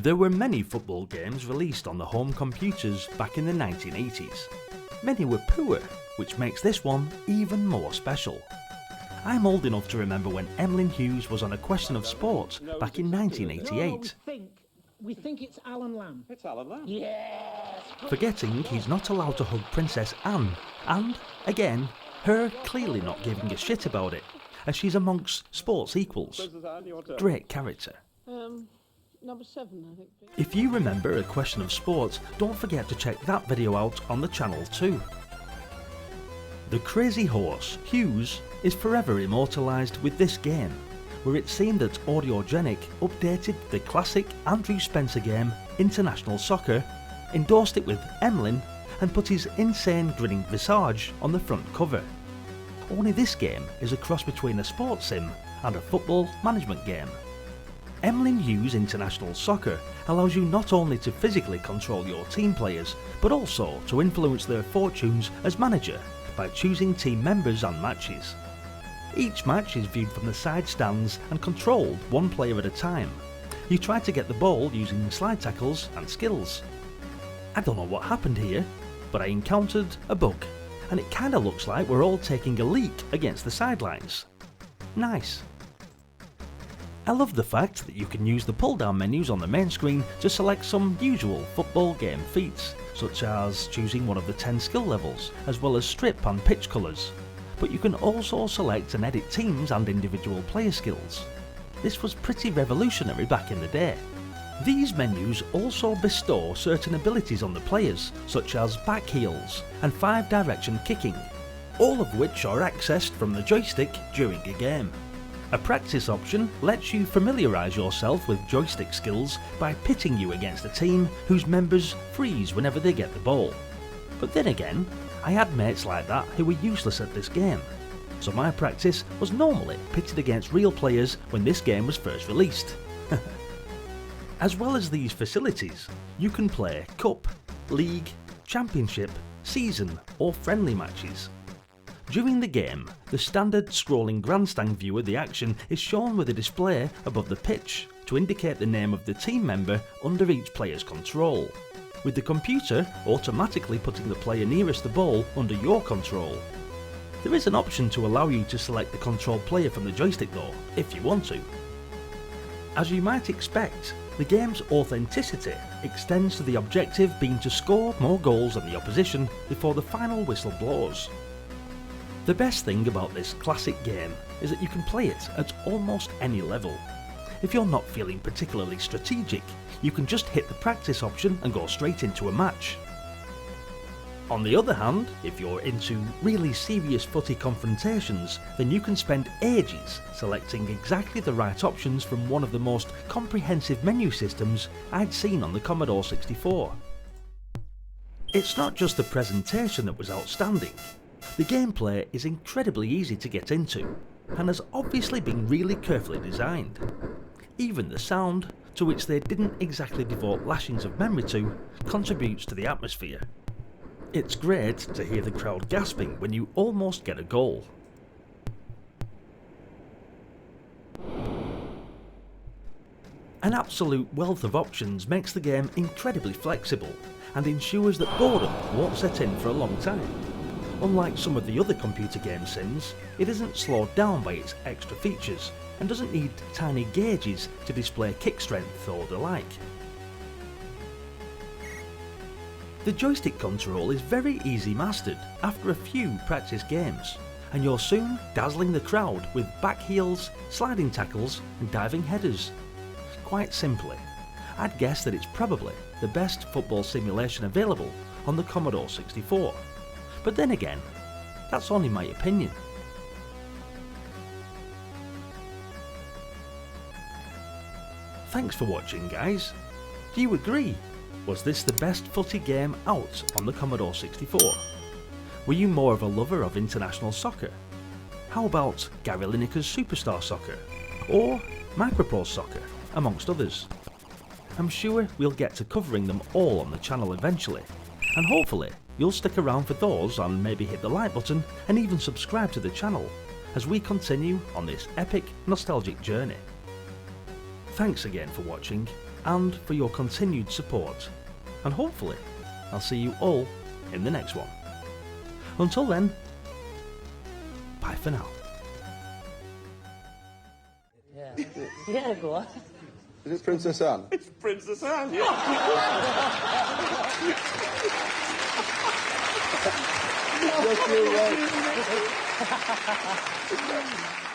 There were many football games released on the home computers back in the 1980s. Many were poor, which makes this one even more special. I'm old enough to remember when Emlyn Hughes was on A Question of Sport back in 1988. We think it's Alan Lamb. It's Alan Lamb. Yes! Forgetting he's not allowed to hug Princess Anne, and, again, her clearly not giving a shit about it, as she's amongst sports equals. Great character. Number 7, I think. If you remember A Question of Sport, don't forget to check that video out on the channel too. The crazy horse, Hughes, is forever immortalised with this game, where it seemed that Audiogenic updated the classic Andrew Spencer game International Soccer, endorsed it with Emlyn, and put his insane grinning visage on the front cover. Only this game is a cross between a sports sim and a football management game. Emlyn Hughes International Soccer allows you not only to physically control your team players, but also to influence their fortunes as manager by choosing team members and matches. Each match is viewed from the side stands and controlled one player at a time. You try to get the ball using slide tackles and skills. I don't know what happened here, but I encountered a bug, and it kinda looks like we're all taking a leak against the sidelines. Nice. I love the fact that you can use the pull-down menus on the main screen to select some usual football game feats, such as choosing one of the 10 skill levels, as well as strip and pitch colours. But you can also select and edit teams and individual player skills. This was pretty revolutionary back in the day. These menus also bestow certain abilities on the players, such as back heels and 5-direction kicking, all of which are accessed from the joystick during a game. A practice option lets you familiarise yourself with joystick skills by pitting you against a team whose members freeze whenever they get the ball. But then again, I had mates like that who were useless at this game, so my practice was normally pitted against real players when this game was first released. As well as these facilities, you can play cup, league, championship, season or friendly matches. During the game, the standard scrolling grandstand view of the action is shown with a display above the pitch to indicate the name of the team member under each player's control, with the computer automatically putting the player nearest the ball under your control. There is an option to allow you to select the controlled player from the joystick though, if you want to. As you might expect, the game's authenticity extends to the objective being to score more goals than the opposition before the final whistle blows. The best thing about this classic game is that you can play it at almost any level. If you're not feeling particularly strategic, you can just hit the practice option and go straight into a match. On the other hand, if you're into really serious footy confrontations, then you can spend ages selecting exactly the right options from one of the most comprehensive menu systems I'd seen on the Commodore 64. It's not just the presentation that was outstanding. The gameplay is incredibly easy to get into, and has obviously been really carefully designed. Even the sound, to which they didn't exactly devote lashings of memory to, contributes to the atmosphere. It's great to hear the crowd gasping when you almost get a goal. An absolute wealth of options makes the game incredibly flexible, and ensures that boredom won't set in for a long time. Unlike some of the other computer game sims, it isn't slowed down by its extra features, and doesn't need tiny gauges to display kick strength or the like. The joystick control is very easy mastered after a few practice games, and you're soon dazzling the crowd with back heels, sliding tackles and diving headers. Quite simply, I'd guess that it's probably the best football simulation available on the Commodore 64. But then again, that's only my opinion. Thanks for watching, guys. Do you agree? Was this the best footy game out on the Commodore 64? Were you more of a lover of international soccer? How about Gary Lineker's Superstar Soccer? Or Micropro Soccer, amongst others? I'm sure we'll get to covering them all on the channel eventually, and hopefully you'll stick around for those and maybe hit the like button and even subscribe to the channel as we continue on this epic nostalgic journey. Thanks again for watching, and for your continued support. And hopefully, I'll see you all in the next one. Until then, bye for now. Yeah, go on. Is it Princess Anne? It's Princess Anne, yeah. Yes, you're right.